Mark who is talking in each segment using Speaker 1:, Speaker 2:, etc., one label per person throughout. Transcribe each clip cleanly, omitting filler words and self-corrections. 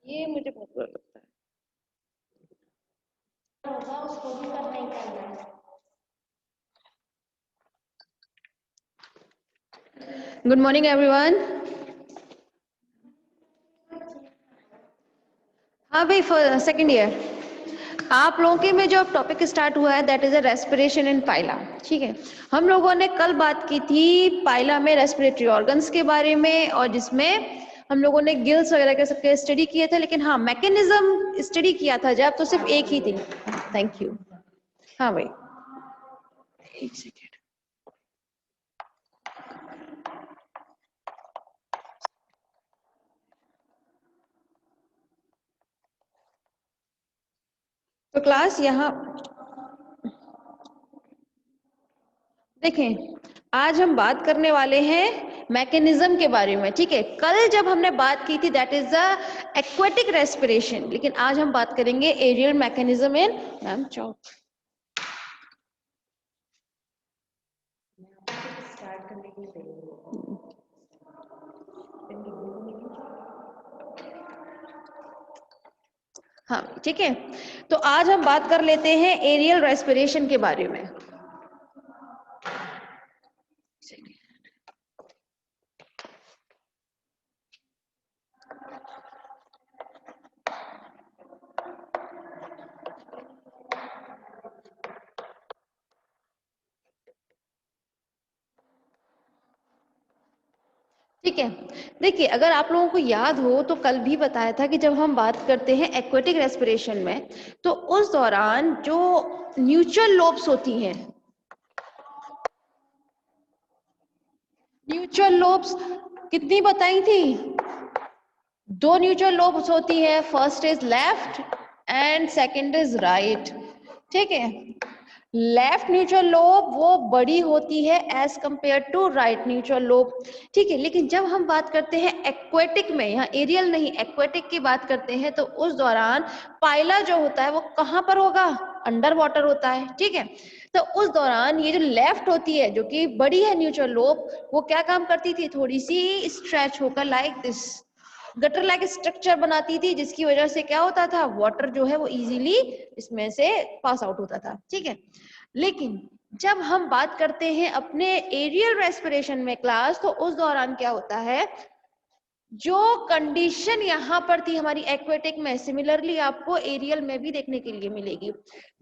Speaker 1: ये मुझे बहुत बुरा लगता है।
Speaker 2: होगा उसको भी करना ही करना है।
Speaker 1: Good morning everyone. हाँ भाई, सेकेंड ईयर आप लोगों के में जो टॉपिक स्टार्ट हुआ है that is a respiration in Pila. ठीक है, हम लोगों ने कल बात की थी पाइला में रेस्पिरेटरी ऑर्गन्स के बारे में, और जिसमें हम लोगों ने गिल्स वगैरह के सबके स्टडी किए थे, लेकिन हाँ मैकेनिज्म स्टडी किया था जब तो सिर्फ एक ही थी। Thank you. हाँ भाई, एक सेकेंड। तो क्लास यहाँ देखें, आज हम बात करने वाले हैं मैकेनिज्म के बारे में। ठीक है, कल जब हमने बात की थी that is the aquatic respiration, लेकिन आज हम बात करेंगे एरियल मैकेनिज्म इन मैम चौक।
Speaker 2: स्टार्ट करने के लिए
Speaker 1: हाँ ठीक है, तो आज हम बात कर लेते हैं एरियल रेस्पिरेशन के बारे में। ठीक है, देखिए अगर आप लोगों को याद हो तो कल भी बताया था कि जब हम बात करते हैं एक्वेटिक रेस्पिरेशन में तो उस दौरान जो न्यूट्रल लोब्स होती हैं, न्यूट्रल लोब्स कितनी बताई थी? दो न्यूट्रल लोब्स होती है, first is left and second is right. ठीक है, लेफ्ट न्यूट्रल लोब वो बड़ी होती है as compare to right neutral lobe. ठीक है, लेकिन जब हम बात करते हैं एक्वेटिक में, यहाँ एरियल नहीं एक्वेटिक की बात करते हैं, तो उस दौरान पाइला जो होता है वो कहाँ पर होगा? अंडर वाटर होता है। ठीक है, तो उस दौरान ये जो लेफ्ट होती है जो कि बड़ी है न्यूट्रल लोब, वो क्या काम करती थी? थोड़ी सी स्ट्रेच होकर like this gutter like structure बनाती थी, जिसकी वजह से क्या होता था? वाटर जो है वो इजीली इसमें से पास आउट होता था। ठीक है, लेकिन जब हम बात करते हैं अपने एरियल रेस्पिरेशन में क्लास, तो उस दौरान क्या होता है? जो कंडीशन यहाँ पर थी हमारी एक्वेटिक में, सिमिलरली आपको एरियल में भी देखने के लिए मिलेगी।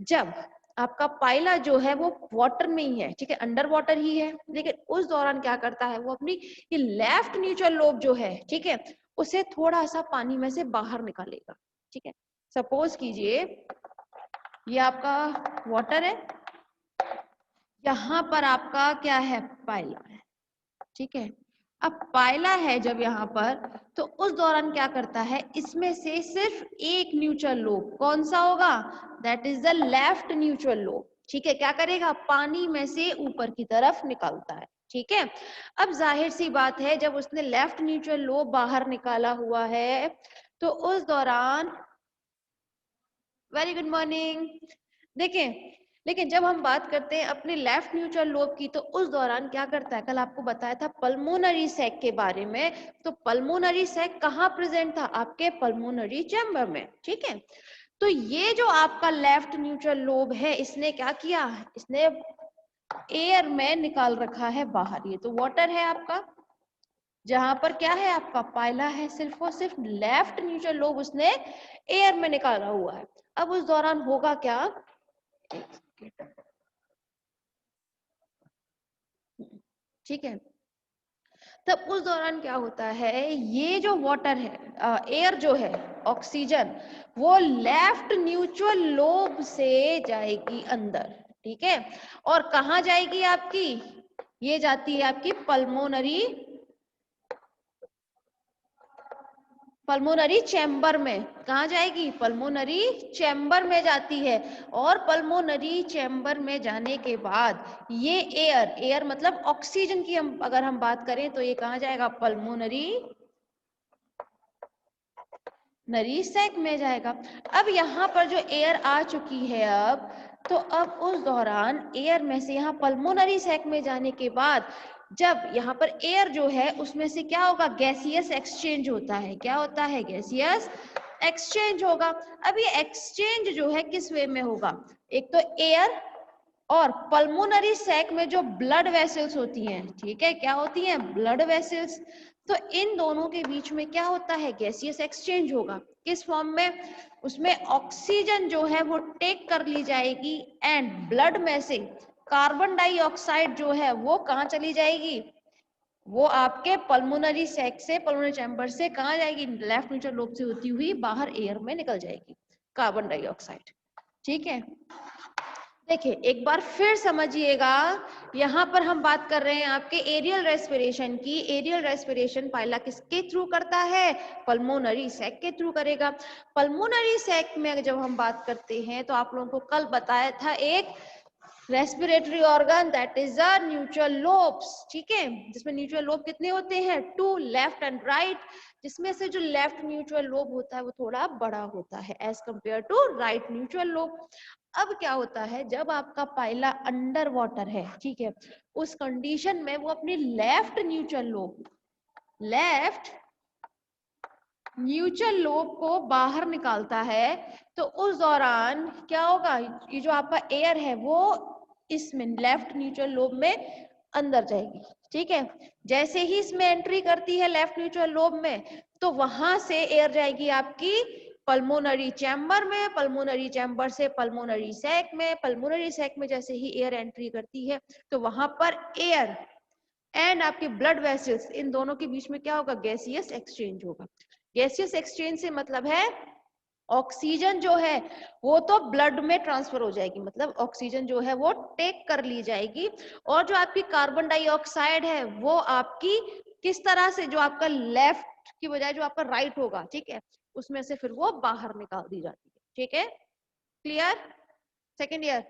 Speaker 1: जब आपका पाइला जो है वो वाटर में ही है, ठीक है, अंडर वाटर ही है, लेकिन उस दौरान क्या करता है वो अपनी ये लेफ्ट न्यूट्रल लोब जो है, ठीक है, उसे थोड़ा सा पानी में से बाहर निकालेगा। ठीक है, सपोज कीजिए ये आपका वाटर है, यहाँ पर आपका क्या है? पाइला है। ठीक है, अब पाइला है जब यहाँ पर, तो उस दौरान क्या करता है? इसमें से सिर्फ एक न्यूट्रल लोब, कौन सा होगा? That is the left neutral lobe. ठीक है, क्या करेगा? पानी में से ऊपर की तरफ निकालता है। ठीक है, अब जाहिर सी बात है जब उसने लेफ्ट न्यूट्रल लोब बाहर निकाला हुआ है, तो उस दौरान वेरी गुड मॉर्निंग। देखें, लेकिन जब हम बात करते हैं अपने लेफ्ट न्यूट्रल लोब की, तो उस दौरान क्या करता है? कल आपको बताया था पल्मोनरी सैक के बारे में, तो पल्मोनरी सैक कहाँ प्रेजेंट था? आपके पल्मोनरी चैम्बर में। ठीक है, तो ये जो आपका लेफ्ट न्यूट्रल लोब है, इसने क्या किया? इसने एयर में निकाल रखा है बाहर। ये तो वाटर है आपका, जहां पर क्या है? आपका पाइला है, सिर्फ और सिर्फ लेफ्ट न्यूट्रल लोब उसने एयर में निकाला हुआ है। अब उस दौरान होगा क्या? ठीक है, तब उस दौरान क्या होता है? ये जो वाटर है, एयर जो है, ऑक्सीजन, वो लेफ्ट न्यूट्रल लोब से जाएगी अंदर। ठीक है, और कहाँ जाएगी आपकी? ये जाती है आपकी पल्मोनरी चैम्बर में। कहाँ जाएगी? पल्मोनरी चैम्बर में जाती है, और पल्मोनरी चैम्बर में जाने के बाद ये एयर मतलब ऑक्सीजन की हम अगर हम बात करें तो ये कहाँ जाएगा? पल्मोनरी सैक में जाएगा। अब यहाँ पर जो एयर आ चुकी है अब, तो अब उस दौरान एयर में से यहाँ पल्मोनरी सैक में जाने के बाद जब यहाँ पर एयर जो है उसमें से क्या होगा? गैसियस एक्सचेंज होता है। क्या होता है? गैसियस एक्सचेंज होगा। अब ये एक्सचेंज जो है किस वे में होगा, एक तो एयर और पल्मोनरी सैक में जो ब्लड वेसल्स होती हैं, ठीक है, क्या होती हैं, ब्लड वेसल्स। तो इन दोनों के बीच में क्या होता है, गैसियस एक्सचेंज होगा। किस फॉर्म में, उसमें ऑक्सीजन जो है वो टेक कर ली जाएगी एंड ब्लड में से कार्बन डाइऑक्साइड जो है वो कहाँ चली जाएगी, वो आपके पल्मोनरी सैक से, पल्मोनरी चैम्बर से कहाँ जाएगी, लेफ्ट न्यूट्रल लोब से होती हुई बाहर एयर में निकल जाएगी कार्बन डाइऑक्साइड। ठीक है, देखिए एक बार फिर समझिएगा, यहाँ पर हम बात कर रहे हैं आपके एरियल रेस्पिरेशन की। एरियल रेस्पिरेशन पहला किसके थ्रू करता है, पल्मोनरी सैक के थ्रू करेगा। पल्मोनरी सैक में जब हम बात करते हैं तो आप लोगों को कल बताया था एक respiratory organ that is a neutral lobes, ठीक है, जिसमें न्यूट्रल लोब कितने होते हैं, 2, लेफ्ट एंड राइट, जिसमें से जो लेफ्ट न्यूट्रल लोब होता है वो थोड़ा बड़ा होता है as compare to right neutral lobe. अब क्या होता है, जब आपका पाइला अंडर वाटर है, ठीक है, उस कंडीशन में वो अपनी लेफ्ट न्यूट्रल लोब को बाहर निकालता है, तो उस दौरान क्या होगा, ये जो आपका एयर है वो इसमें लेफ्ट न्यूट्रल लोब में अंदर जाएगी। ठीक है, जैसे ही इसमें एंट्री करती है लेफ्ट न्यूट्रल लोब में, तो वहां से एयर जाएगी आपकी पल्मोनरी चैम्बर में, पल्मोनरी चैम्बर से पल्मोनरी सैक में, पल्मोनरी सैक में जैसे ही एयर एंट्री करती है तो वहां पर एयर एंड आपके ब्लड वेसल्स, इन दोनों के बीच में क्या होगा, गैसियस एक्सचेंज होगा। गैसियस एक्सचेंज से मतलब है ऑक्सीजन जो है वो तो ब्लड में ट्रांसफर हो जाएगी, मतलब ऑक्सीजन जो है वो टेक कर ली जाएगी, और जो आपकी कार्बन डाइऑक्साइड है वो आपकी किस तरह से, जो आपका लेफ्ट की बजाय जो आपका राइट होगा, ठीक है, उसमें से फिर वो बाहर निकाल दी जाती है। ठीक है, क्लियर, सेकेंड ईयर।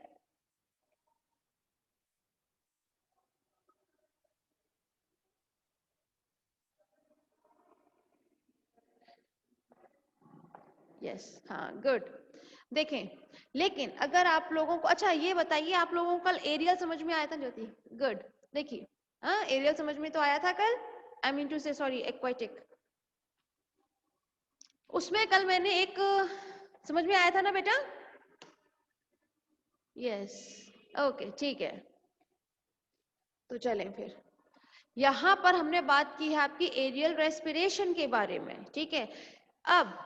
Speaker 1: यस, हाँ, गुड। देखें, लेकिन अगर आप लोगों को, अच्छा ये बताइए, आप लोगों को कल एरियल समझ में आया था ज्योति? गुड। देखिए, हाँ, एरियल समझ में तो आया था कल, आई मीन टू से सॉरी, एक्वाटिक। उसमें कल मैंने एक समझ में आया था ना बेटा? यस, ओके, ठीक है, तो चलें फिर। यहाँ पर हमने बात की है आपकी एरियल रेस्पिरेशन के बारे में, ठीक है। अब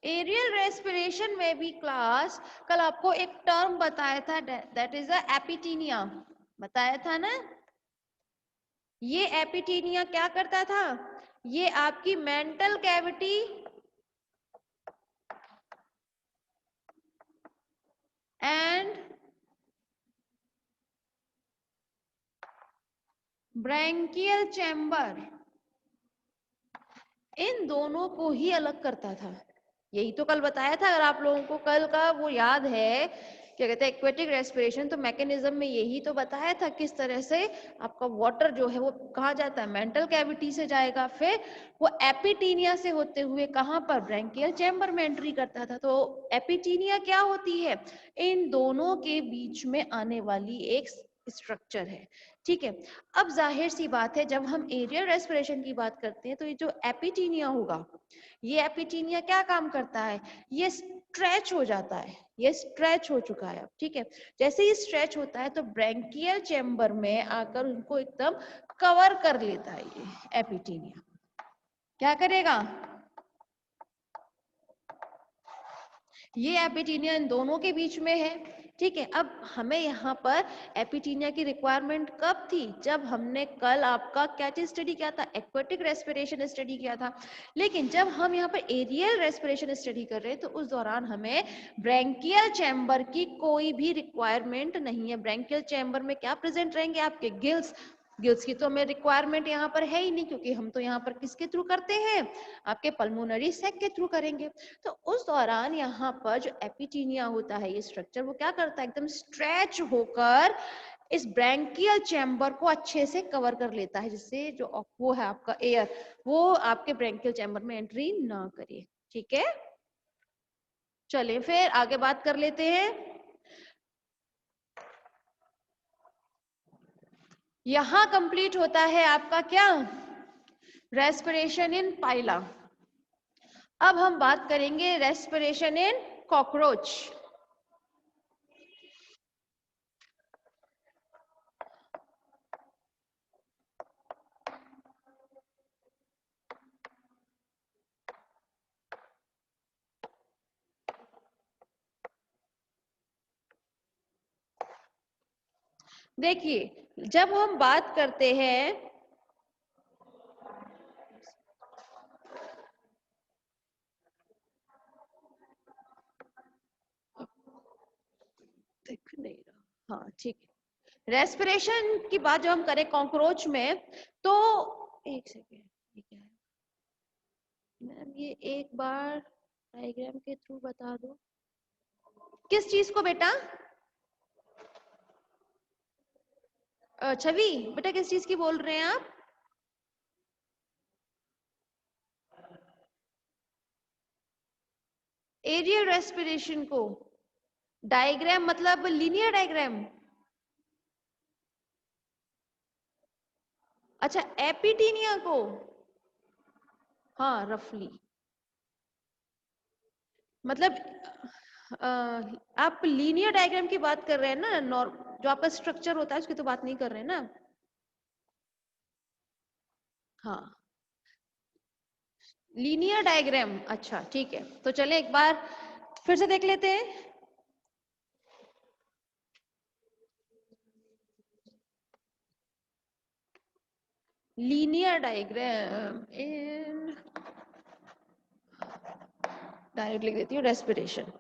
Speaker 1: एरियल रेस्पिरेशन में भी क्लास, कल आपको एक टर्म बताया था, दैट इज अ एपिटीनिया, बताया था ना। ये एपिटीनिया क्या करता था, ये आपकी mantle cavity and branchial chamber, इन दोनों को ही अलग करता था। यही तो कल बताया था, अगर आप लोगों को कल का वो याद है, क्या कहते हैं, एक्वेटिक रेस्पिरेशन, तो मैकेनिज्म में यही तो बताया था किस तरह से आपका वाटर जो है वो कहाँ जाता है, मेंटल कैविटी से जाएगा, फिर वो एपिटीनिया से होते हुए कहाँ पर, ब्रैंकियल चैम्बर में एंट्री करता था। तो एपिटीनिया क्या होती है, इन दोनों के बीच में आने वाली एक स्ट्रक्चर है। ठीक है, अब जाहिर सी बात है, जब हम एरियल रेस्पिरेशन की बात करते हैं तो ये जो एपिटीनिया होगा, ये एपिटीनिया क्या काम करता है, ये स्ट्रेच हो जाता है, ये स्ट्रेच हो चुका है अब। ठीक है, जैसे ही स्ट्रेच होता है तो ब्रैंकियल चैम्बर में आकर उनको एकदम कवर कर लेता है। ये एपिटीनिया क्या करेगा, ये एपिटीनिया इन दोनों के बीच में है। ठीक है, अब हमें यहाँ पर एपिटीनिया की रिक्वायरमेंट कब थी, जब हमने कल आपका क्या चीज स्टडी किया था, एक्वेटिक रेस्पिरेशन स्टडी किया था। लेकिन जब हम यहाँ पर एरियल रेस्पिरेशन स्टडी कर रहे हैं तो उस दौरान हमें ब्रैंकियल चैम्बर की कोई भी रिक्वायरमेंट नहीं है। ब्रैंकियल चैम्बर में क्या प्रेजेंट रहेंगे, आपके गिल्स, गिल्स की तो हमें रिक्वायरमेंट यहाँ पर है ही नहीं, क्योंकि हम तो यहाँ पर किसके थ्रू करते हैं, आपके पल्मोनरी सैक के थ्रू करेंगे। तो उस दौरान यहाँ पर जो एपिटीनिया होता है, ये स्ट्रक्चर वो क्या करता है, एकदम स्ट्रेच होकर इस ब्रैंकियल चैम्बर को अच्छे से कवर कर लेता है, जिससे जो वो है आपका एयर, वो आपके ब्रैंकियल चैम्बर में एंट्री ना करे। ठीक है, चलिए फिर आगे बात कर लेते हैं। यहां कंप्लीट होता है आपका क्या, रेस्पिरेशन इन पाइला। अब हम बात करेंगे रेस्पिरेशन इन कॉकरोच। देखिए जब हम बात करते हैं दिख नहीं रहा, हाँ ठीक है, रेस्पिरेशन की बात जब हम करें कॉकरोच में, तो एक सेकेंड, ये क्या है मैम, ये एक बार डायग्राम के थ्रू बता दो किस चीज को बेटा। छवि बेटा किस चीज की बोल रहे हैं आप? एरियल रेस्पिरेशन को। डायग्राम मतलब लीनियर डायग्राम। अच्छा एपिटीनिया को, हाँ रफली, मतलब आप लीनियर डायग्राम की बात कर रहे हैं ना, जो आपका स्ट्रक्चर होता है उसकी तो बात नहीं कर रहे हैं ना। हाँ लीनियर डायग्राम, अच्छा ठीक है, तो चले एक बार फिर से देख लेते हैं। लीनियर डायग्राम इन, डायरेक्ट लिख देती हूँ रेस्पिरेशन।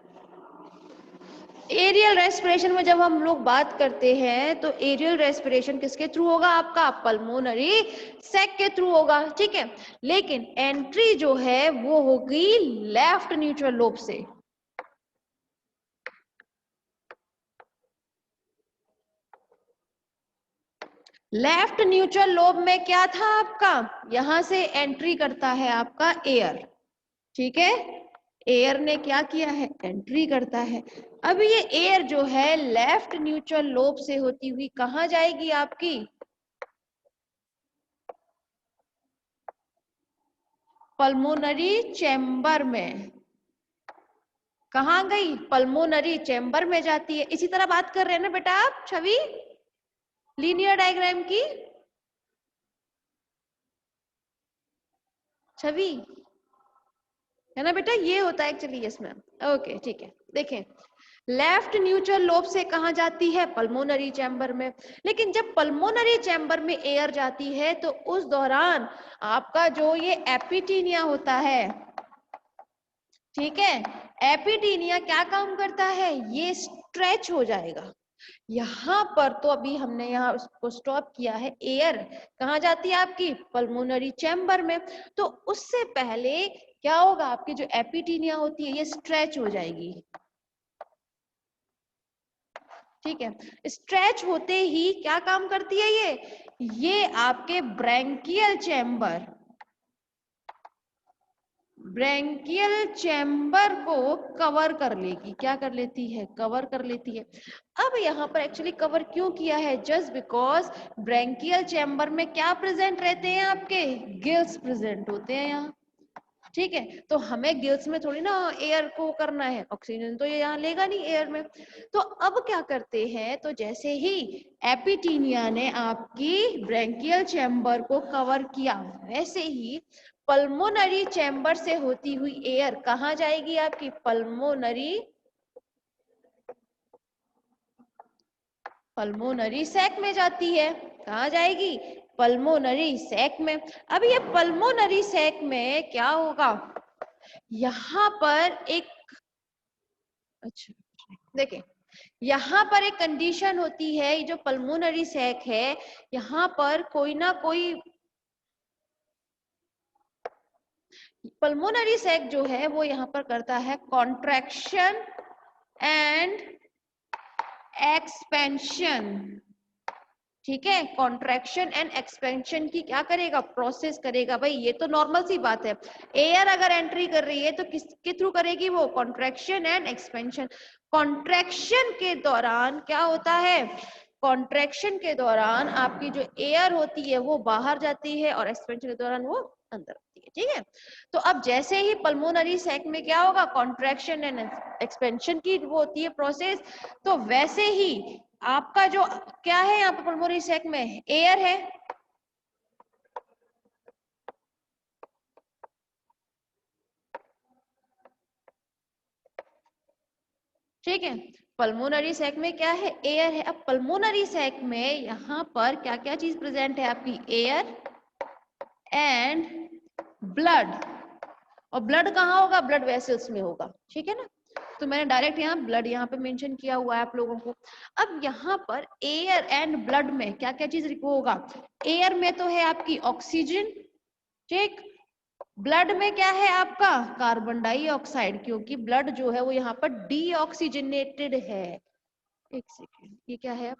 Speaker 1: एरियल रेस्पिरेशन में जब हम लोग बात करते हैं तो एरियल रेस्पिरेशन किसके थ्रू होगा? आपका पल्मोनरी सैक के थ्रू होगा, ठीक है। लेकिन एंट्री जो है वो होगी लेफ्ट न्यूट्रल लोब से। लेफ्ट न्यूट्रल लोब में क्या था आपका? यहां से एंट्री करता है आपका एयर, ठीक है। एयर ने क्या किया है? एंट्री करता है। अब ये एयर जो है लेफ्ट न्यूट्रल लोब से होती हुई कहां जाएगी आपकी? पल्मोनरी चैम्बर में। कहां गई? पल्मोनरी चैम्बर में जाती है। इसी तरह बात कर रहे हैं ना बेटा आप छवि, लीनियर डायग्राम की। छवि है ना बेटा, ये होता है एक्चुअली, यस मैम, ओके ठीक है। देखें लेफ्ट न्यूट्रल लोब से कहां जाती है? पल्मोनरी चैम्बर में। लेकिन जब पल्मोनरी चैम्बर में एयर जाती है तो उस दौरान आपका जो ये एपिटीनिया होता है, ठीक है, एपिटीनिया क्या काम करता है? ये स्ट्रेच हो जाएगा। यहां पर तो अभी हमने यहाँ उसको स्टॉप किया है, एयर कहाँ जाती है आपकी? पल्मोनरी चैम्बर में। तो उससे पहले क्या होगा? आपकी जो एपिटीनिया होती है ये स्ट्रेच हो जाएगी, ठीक है। स्ट्रेच होते ही क्या काम करती है ये आपके ब्रैंकियल चैम्बर, ब्रैंकियल चैम्बर को कवर कर लेगी। क्या कर लेती है? कवर कर लेती है। अब यहाँ पर एक्चुअली कवर क्यों किया है? जस्ट बिकॉज ब्रैंकियल चैम्बर में क्या प्रेजेंट रहते हैं? आपके गिल्स प्रेजेंट होते हैं यहाँ, ठीक है। तो हमें गिल्स में थोड़ी ना एयर को करना है, ऑक्सीजन तो ये यहाँ लेगा नहीं एयर में। तो अब क्या करते हैं? तो जैसे ही एपिटीनिया ने आपकी ब्रैंकियल चैम्बर को कवर किया, वैसे ही पल्मोनरी चैम्बर से होती हुई एयर कहाँ जाएगी? आपकी पल्मोनरी सैक में जाती है। कहाँ जाएगी? पल्मोनरी सैक में। अब ये पल्मोनरी सैक में क्या होगा? यहां पर एक, अच्छा देखें, यहाँ पर एक कंडीशन होती है, ये जो पल्मोनरी सैक है यहाँ पर कोई ना कोई, पल्मोनरी सैक जो है वो यहाँ पर करता है कॉन्ट्रैक्शन एंड एक्सपेंशन, ठीक है। कॉन्ट्रैक्शन एंड एक्सपेंशन की क्या करेगा? प्रोसेस करेगा। भाई ये तो नॉर्मल सी बात है, एयर अगर एंट्री कर रही है तो किसके थ्रू करेगी? वो कॉन्ट्रैक्शन एंड एक्सपेंशन। कॉन्ट्रैक्शन के दौरान क्या होता है? कॉन्ट्रैक्शन के दौरान आपकी जो एयर होती है वो बाहर जाती है और एक्सपेंशन के दौरान वो अंदर होती है, ठीक है। तो अब जैसे ही पल्मोनरी सैक में क्या होगा, कॉन्ट्रैक्शन एंड एक्सपेंशन की वो होती है प्रोसेस, तो वैसे ही आपका जो क्या है यहाँ पे पल्मोनरी सैक में, एयर है, ठीक है। पल्मोनरी सैक में क्या है, एयर है। अब पल्मोनरी सैक में यहाँ पर क्या क्या चीज प्रेजेंट है आपकी, एयर एंड ब्लड। और ब्लड कहाँ होगा, ब्लड वेसल्स में होगा, ठीक है ना। तो मैंने डायरेक्ट यहाँ ब्लड यहाँ पे मेंशन किया हुआ है आप लोगों को। अब यहाँ पर एयर एंड ब्लड में क्या क्या चीज होगा, एयर में तो है आपकी ऑक्सीजन, ठीक। ब्लड में क्या है आपका कार्बन डाइऑक्साइड, क्योंकि ब्लड जो है वो यहाँ पर डीऑक्सीजनेटेड है। एक सेकेंड, ये क्या है,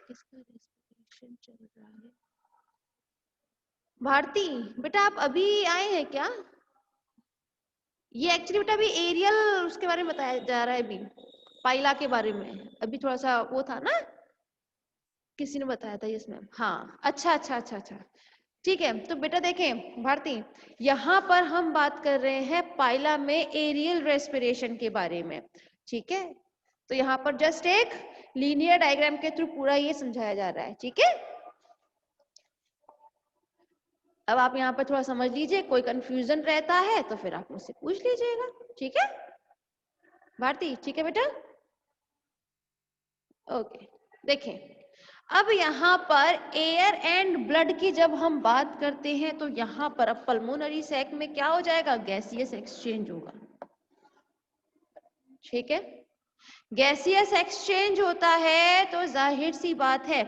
Speaker 1: इसका रेस्पिरेशन चल रहा है। भारती बेटा आप अभी आए हैं क्या, ये एक्चुअली बेटा अभी एरियल उसके बारे में बताया जा रहा है, अभी पाइला के बारे में अभी थोड़ा सा वो था ना, किसी ने बताया था, यस मैम, हाँ अच्छा अच्छा अच्छा अच्छा, ठीक है। तो बेटा देखें भारती, यहाँ पर हम बात कर रहे हैं पाइला में एरियल रेस्पिरेशन के बारे में, ठीक है। तो यहाँ पर जस्ट एक लीनियर डायग्राम के थ्रू पूरा ये समझाया जा रहा है, ठीक है। अब आप यहाँ पर थोड़ा समझ लीजिए, कोई कंफ्यूजन रहता है तो फिर आप मुझसे पूछ लीजिएगा, ठीक है भारती, ठीक है बेटा, ओके। देखें अब यहाँ पर एयर एंड ब्लड की जब हम बात करते हैं तो यहाँ पर अब पल्मोनरी सैक में क्या हो जाएगा, गैसियस एक्सचेंज होगा, ठीक है। गैसियस एक्सचेंज होता है तो जाहिर सी बात है,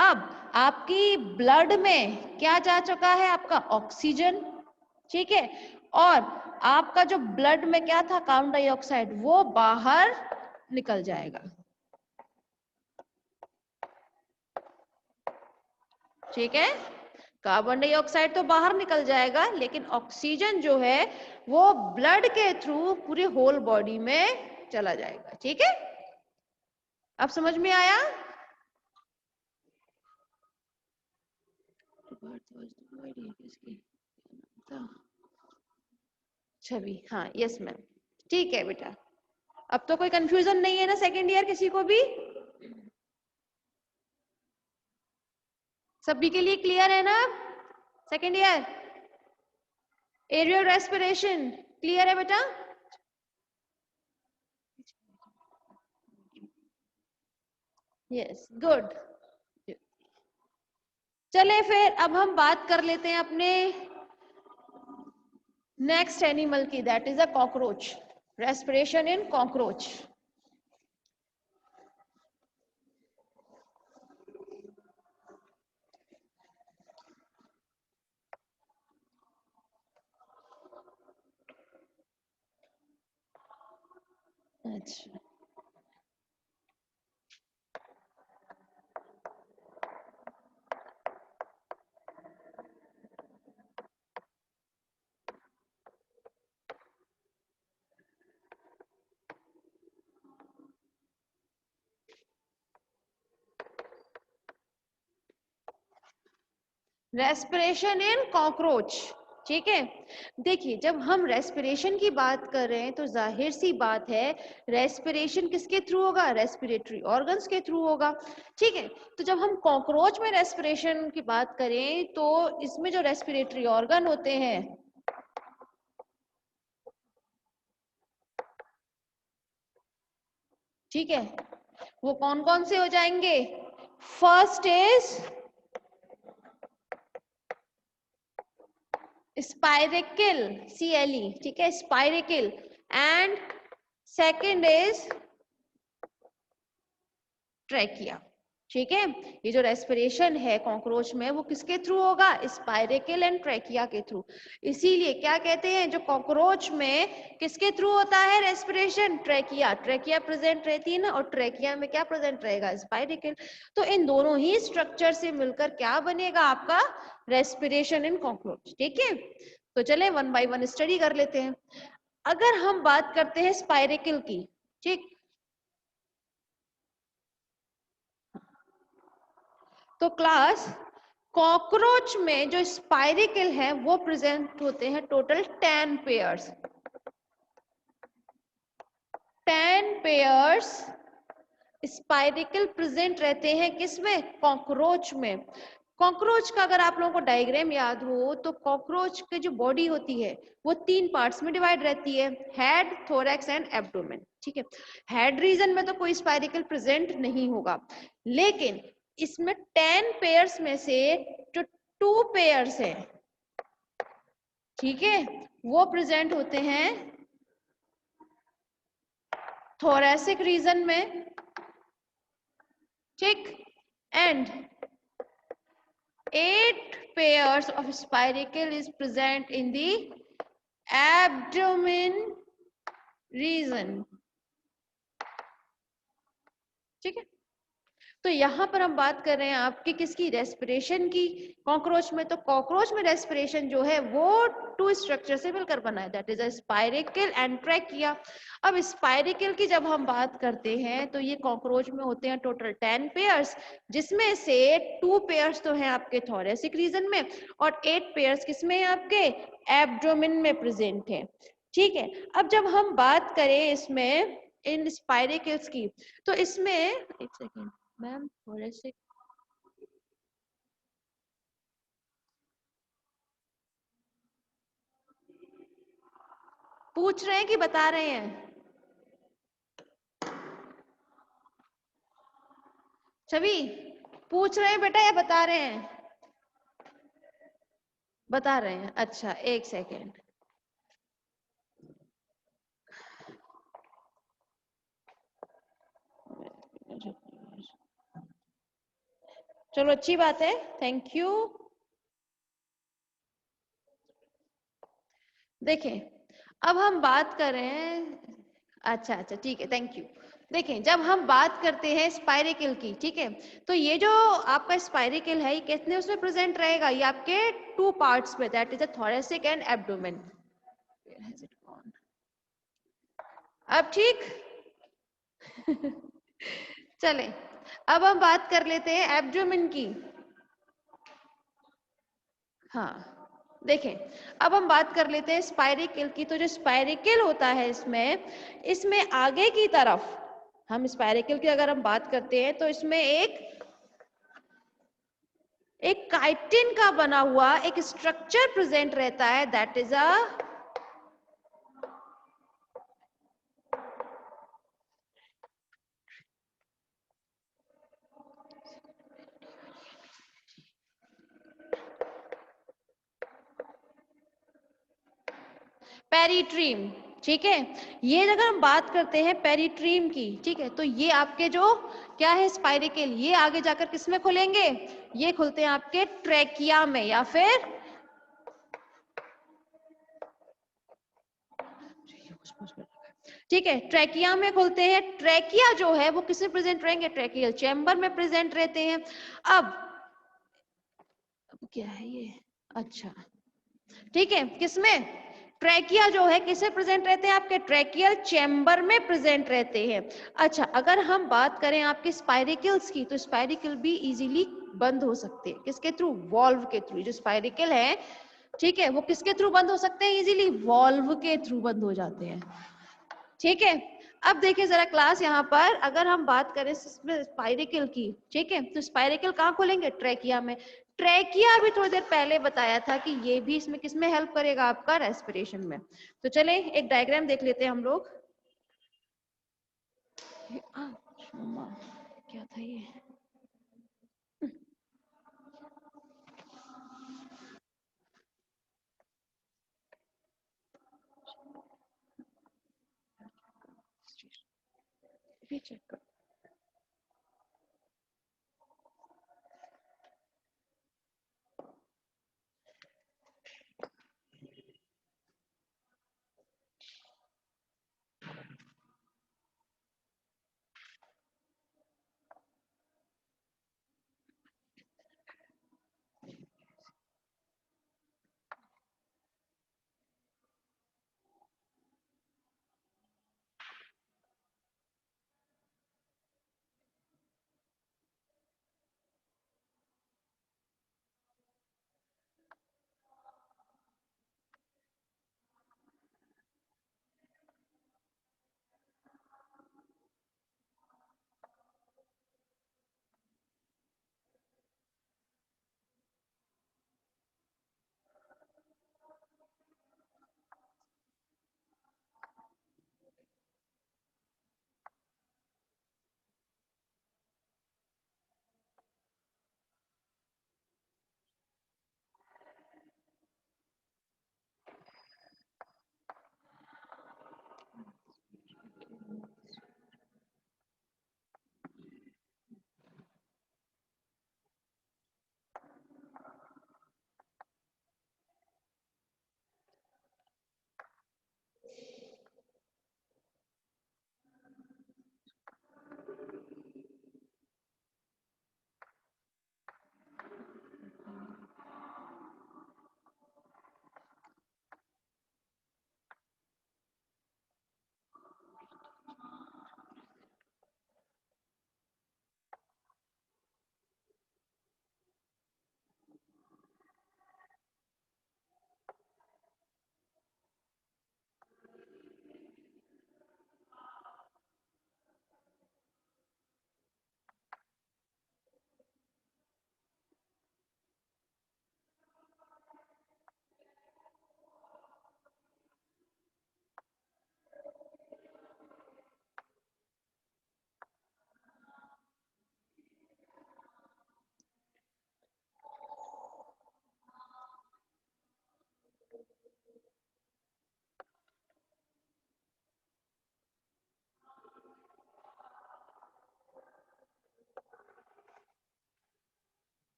Speaker 1: अब आपकी ब्लड में क्या जा चुका है, आपका ऑक्सीजन, ठीक है। और आपका जो ब्लड में क्या था, कार्बन डाइऑक्साइड, वो बाहर निकल जाएगा, ठीक है। कार्बन डाइऑक्साइड तो बाहर निकल जाएगा, लेकिन ऑक्सीजन जो है वो ब्लड के थ्रू पूरे होल बॉडी में चला जाएगा, ठीक है। अब समझ में आया, छवि, हाँ यस मैम, ठीक है बेटा। अब तो कोई कंफ्यूजन नहीं है ना सेकेंड ईयर किसी को भी, सभी के लिए क्लियर है ना second year, aerial respiration clear है बेटा, यस गुड। चले फिर अब हम बात कर लेते हैं अपने नेक्स्ट एनिमल की, that is a cockroach, respiration in cockroach. अच्छा, रेस्पिरेशन इन कॉकरोच, ठीक है। देखिए जब हम रेस्पिरेशन की बात कर रहे हैं तो जाहिर सी बात है, रेस्पिरेशन किसके थ्रू होगा, रेस्पिरेटरी ऑर्गन्स के थ्रू होगा, ठीक है। तो जब हम कॉकरोच में रेस्पिरेशन की बात करें तो इसमें जो रेस्पिरेटरी ऑर्गन होते हैं, ठीक है, वो कौन कौन से हो जाएंगे, फर्स्ट इज स्पाइरेकल, CLE, ठीक है, spiracle, and second is trachea, ठीक है। ये जो रेस्पिरेशन है कॉकरोच में वो किसके थ्रू होगा, स्पाइरेकल एंड ट्रैकिया के थ्रू। इसीलिए क्या कहते हैं, जो कॉकरोच में किसके थ्रू होता है रेस्पिरेशन, ट्रैकिया, ट्रैकिया प्रेजेंट रहती है ना, और ट्रैकिया में क्या प्रेजेंट रहेगा, स्पाइरेकल। तो इन दोनों ही स्ट्रक्चर से मिलकर क्या बनेगा आपका रेस्पिरेशन इन कॉकरोच, ठीक है। तो चले वन बाय वन स्टडी कर लेते हैं। अगर हम बात करते हैं स्पाइरेकल की, ठीक, तो क्लास कॉकरोच में जो स्पाइरिकल है वो प्रेजेंट होते हैं total 10 pairs. 10 pairs spiracle present रहते हैं किसमें? कॉकरोच में। कॉकरोच का अगर आप लोगों को डायग्राम याद हो तो कॉकरोच की जो बॉडी होती है वो 3 पार्ट्स में डिवाइड रहती है, हेड, थोरैक्स एंड एब्डोमेन। ठीक है, हेड रीजन में तो कोई स्पाइरिकल प्रेजेंट नहीं होगा, लेकिन इसमें 10 पेयर्स में से जो 2 पेयर्स है, ठीक है, वो प्रेजेंट होते हैं थोरैसिक रीजन में, ठीक, and 8 pairs of spiracle is present in the abdomen region। ठीक है, तो यहां पर हम बात कर रहे हैं आपकी किसकी? रेस्पिरेशन की। कॉकरोच में, तो कॉकरोच में रेस्पिरेशन जो है वो 2 स्ट्रक्चर से मिलकर बना है, that is a spiracle and trachea. अब स्पाइरिकल की जब हम बात करते हैं तो ये कॉकरोच में होते हैं टोटल 10 पेयर्स, जिसमें से 2 पेयर्स तो हैं आपके थोरैसिक रीजन में और 8 पेयर्स किसमें है? आपके एब्डोमेन में प्रेजेंट है। ठीक है, अब जब हम बात करें इसमें इन स्पाइरिकल्स की, तो इसमें एक सेकेंड मैम, थोड़े से पूछ रहे हैं कि बता रहे हैं? सभी पूछ रहे हैं बेटा या बता रहे हैं? बता रहे हैं, अच्छा एक सेकेंड। चलो अच्छी बात है, थैंक यू। देखें, अब हम बात कर रहे हैं, अच्छा अच्छा ठीक है, थैंक यू। देखें, जब हम बात करते हैं स्पाइरिकल की, ठीक है, तो ये जो आपका स्पाइरिकल है ये कितने उसमें प्रेजेंट रहेगा? ये आपके 2 पार्ट्स में, that is a thoracic and abdomen. अब ठीक चले, अब हम बात कर लेते हैं एब्डोमेन की। हाँ, देखें, अब हम बात कर लेते हैं स्पाइरिकल की। तो जो स्पाइरिकल होता है इसमें इसमें आगे की तरफ, हम स्पाइरिकल की अगर हम बात करते हैं तो इसमें एक काइटिन का बना हुआ एक स्ट्रक्चर प्रेजेंट रहता है, दैट इज अ पेरिट्रीम। ठीक है, ये अगर हम बात करते हैं पेरिट्रीम की, ठीक है, तो ये आपके जो क्या है स्पाइरिकल, ये आगे जाकर किसमें खुलेंगे? ये खुलते हैं आपके ट्रैकिया में, या फिर ठीक है ट्रैकिया में खुलते हैं। ट्रैकिया जो है वो किसमें प्रेजेंट रहेंगे? ट्रैकियल चैम्बर में प्रेजेंट रहते हैं। अब क्या है ये? अच्छा ठीक है, किसमें? ट्रैकिया जो है किसमें प्रेजेंट रहते हैं? आपके ट्रैकियल चैम्बर में प्रेजेंट रहते हैं। अच्छा, अगर हम बात करें आपके स्पाइरिकल्स की, तो स्पाइरिकल भी इजीली बंद हो सकते हैं, किसके थ्रू? वॉल्व के थ्रू। जो स्पाइरिकल है, ठीक है, वो किसके थ्रू बंद हो सकते हैं? इजीली वॉल्व के थ्रू बंद हो जाते हैं। ठीक है, अब देखिए जरा क्लास, यहाँ पर अगर हम बात करें स्पाइरिकल की, ठीक है, तो स्पाइरिकल कहाँ खोलेंगे? ट्रैकिया में। ट्रैकिया भी थोड़ी देर पहले बताया था कि ये भी इसमें किसमें हेल्प करेगा? आपका रेस्पिरेशन में। तो चले एक डायग्राम देख लेते हैं हम लोग। क्या था ये? चेक कर।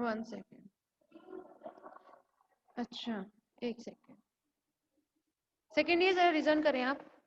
Speaker 1: 1 सेकेंड। अच्छा, 1 सेकेंड। सेकेंड ये जरा रीजन करें आप।